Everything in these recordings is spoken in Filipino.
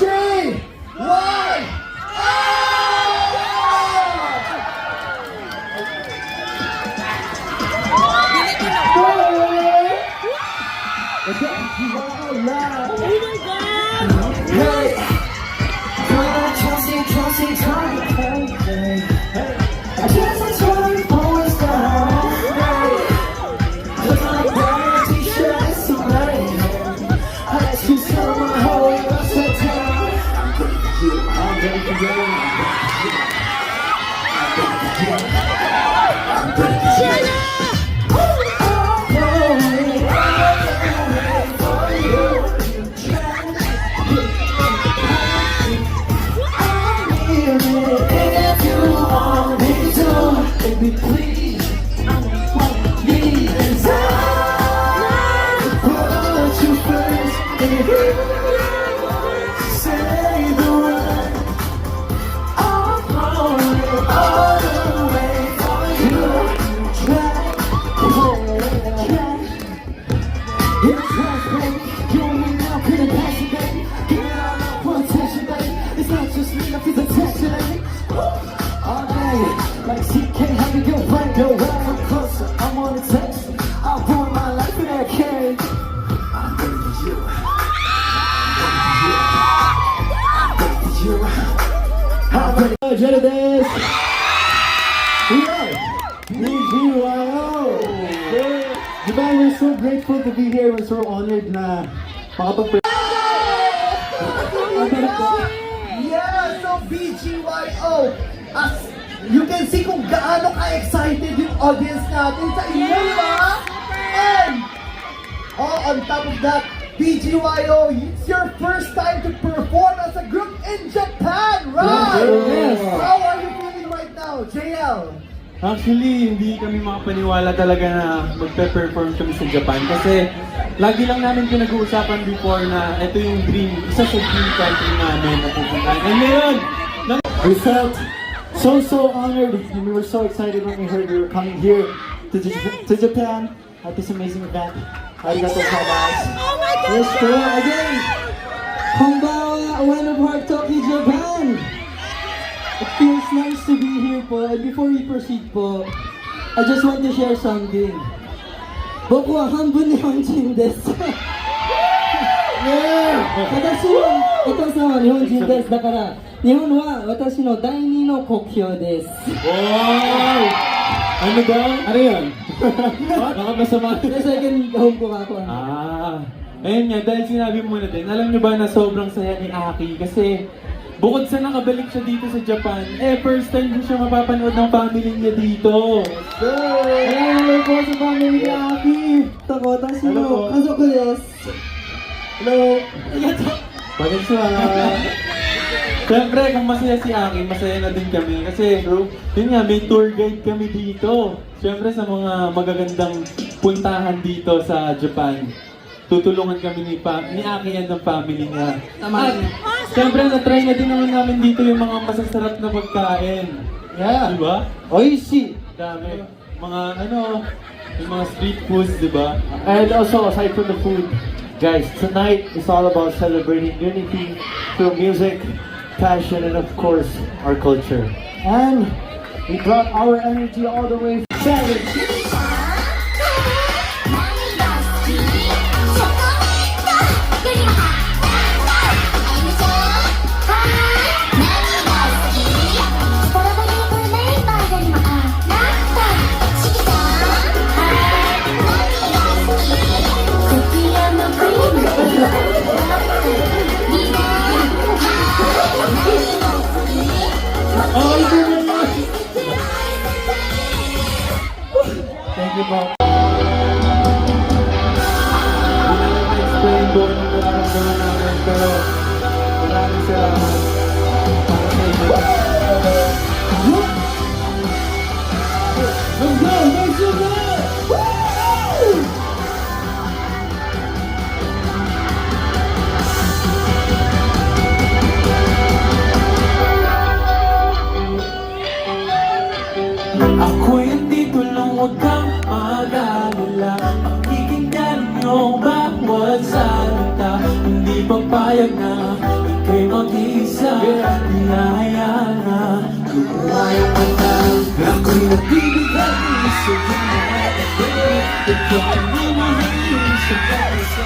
3, 1, like CK, how you get right, go right from closer. I'm on the text, I'll ruin my life and I can't. I'm ready for you. I'm ready for you. Genesis! We are BGYO! Diba, we're so grateful to be here. We're so honored na makapag- Yeah, so BGYO! As you can see kung gaano ka-excited yung audience natin sa inyo, diba? And, on top of that, BGYO, it's your first time to perform as a group in Japan, right? Yes. How are you feeling right now, JL? Actually, hindi kami makapaniwala talaga na magpe-perform kami sa Japan kasi lagi lang namin pinag-uusapan before na ito yung dream, isa sa dream country namin na pupuntahan. And ngayon, We felt so honored and we were so excited when we heard you were coming here to Japan at this amazing event. Arigatou gozaimasu. Oh my God! Yes, sir. Again, konbanwa, One of Heart Tokyo, Japan. It feels nice to be here po. And before we proceed po, I just want to share something. Boku wa hanbun nihonjin desu. Yeah! 私はお父さんは日本人です。だから日本は私の第二の国境です。 wow! Ano daw? Ano yun? Baka masama. The second home ko ako. Ayun nga, dahil sinabi mo na din, alam niyo ba na sobrang saya ni Aki kasi bukod sa nakabalik siya dito sa Japan, first time din siya mapapanood ng family niya dito. Hello po sa family ni Aki. Takota Hello po. shino kazoku desu. Hello. Konnichiwa. Siyempre, kung masaya si Aki, masaya na din kami. Kasi, yun nga, may tour guide kami dito. Siyempre, sa mga magagandang puntahan dito sa Japan. Tutulungan kami ni Aki and ng family niya. At, siyempre, na-try na din naman namin dito yung mga masasarap na pagkain. Yeah. Diba? Oishi. Dami. Mga, yung mga street foods, diba? And also, aside from the food, guys, tonight is all about celebrating unity through music, passion, and of course, our culture. And we brought our energy all the way from Savage. Thank you, Bob. Hindi namin ma-explain doon ang nararamdaman namin, pero maraming salamat para sa inyo. Let's go! Let's go! Ako'y andito lang, huwag kang mag-alala. Pakikinggan mo bawat salita. Hindi papayag na kay mag-isa. Hinahayaan na lumuha yung mata. Ako'y nagbibigay sa lahat. Ikaw ang minahal sa para sa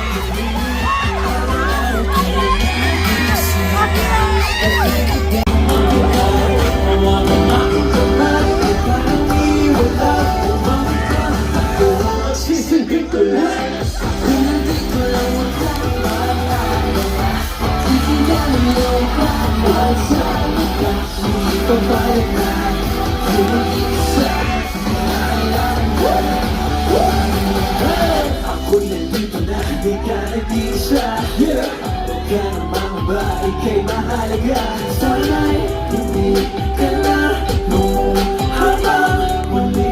ako'y nandito na, hindi ka nag-iisa. Huwag ka na mamabay, kay mahalaga. Sana'y hindi ka na habang muli.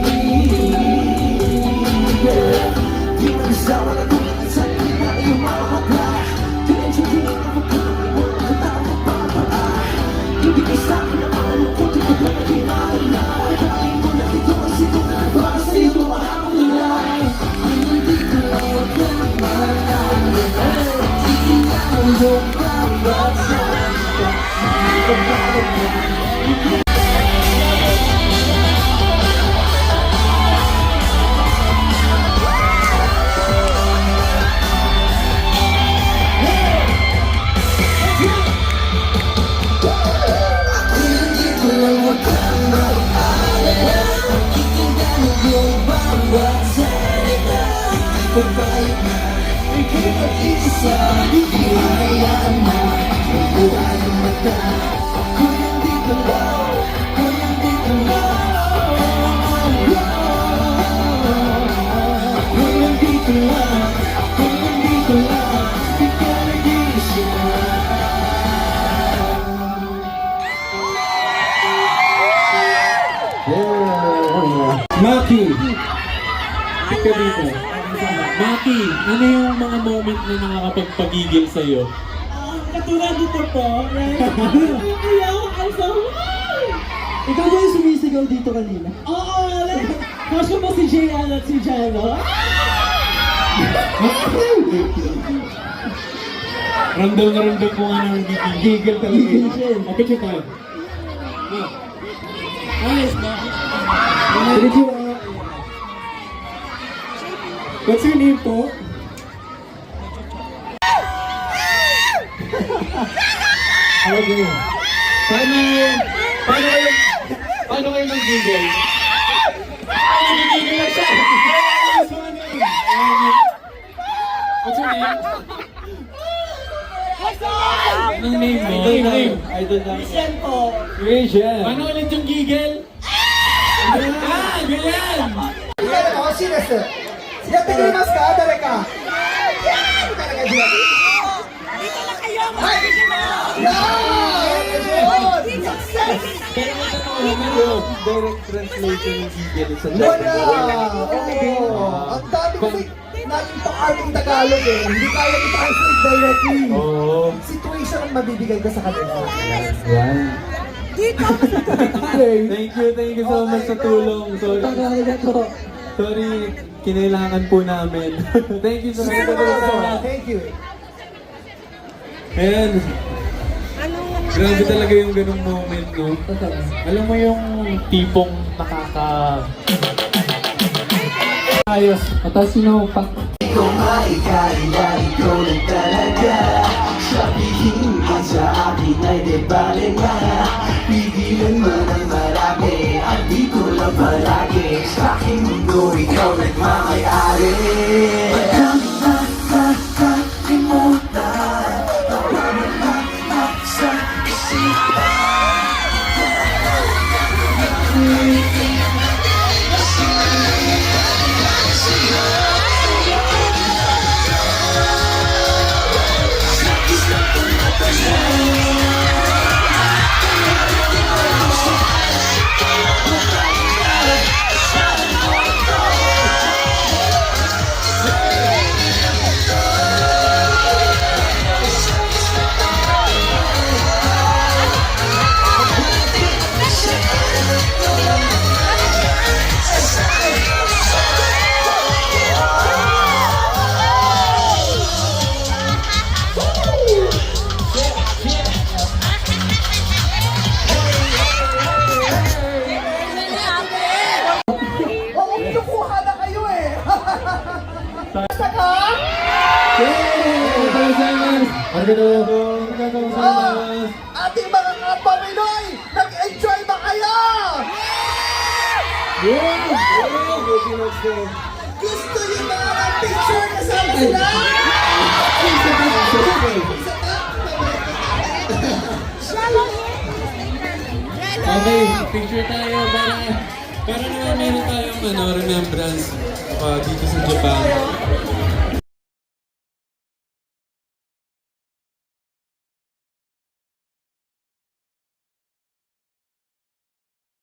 Di mo kasama na tulad sa hindi na iyong makakapla. Diretso-di na magkakaroon ng tawag papa. Hindi ka sa akin ang mga lukot at pagkakinahan na. Kain mo na dito kasi kung para sa iyo ang nilay. Hindi ka lang wag ka na mahalaga. Hindi ka lang yung bawat sa Maki! Ika dito. Maki, ano yung mga moment na nakakapagpagigil sa'yo? Katulad dito po, right? Ayaw, I'm so Ikaw ba yung sumisigaw dito kanina? Oo, like, crush ko po si Jayan at si Jello. Ramdam na ramdam ko nga nang gigil talaga. Gigil siya eh. Kapit siya tayo. Ayos na. Thank you. What's your name po? Okay. Paano kayo mag-gigil? Nagigigil na siya! What's your name? Anong name mo? Idol lang. Christian po. Rachel. Paano ulit yung gigil? Ganyan! Yan ako, sines. Siya tigrimas ka, dali ka. Dito na kayo, mga Direct translation ng gigil sa Wala! Oo. Ang dami kasi natin pang-arting Tagalog eh. Hindi kaya i-translate directly. Oo. Situation ang mabibigay ko sa kanila. Yan. Thank you so much sa tulong. Sorry, kinailangan po namin. Thank you so much. Thank you. And, grabe talaga yung ganung moment, no? Alam mo yung tipong ayos. Atas pa. Ikaw maikailan, ikaw lang talaga. Sabihin ka sa akin ay di bale na. Pigilan man ang marami, at dito lang palagi. Sa aking mundo, ikaw nagmamayari. Madami na nakakalimutan, napamalaman sa isipan. Ating mga kapwa Pinoy, nag-enjoy ba kayo? Gusto niyo ba ang picture kasama sila? Okay, picture tayo para naman meron tayong remembrance dito sa Japan.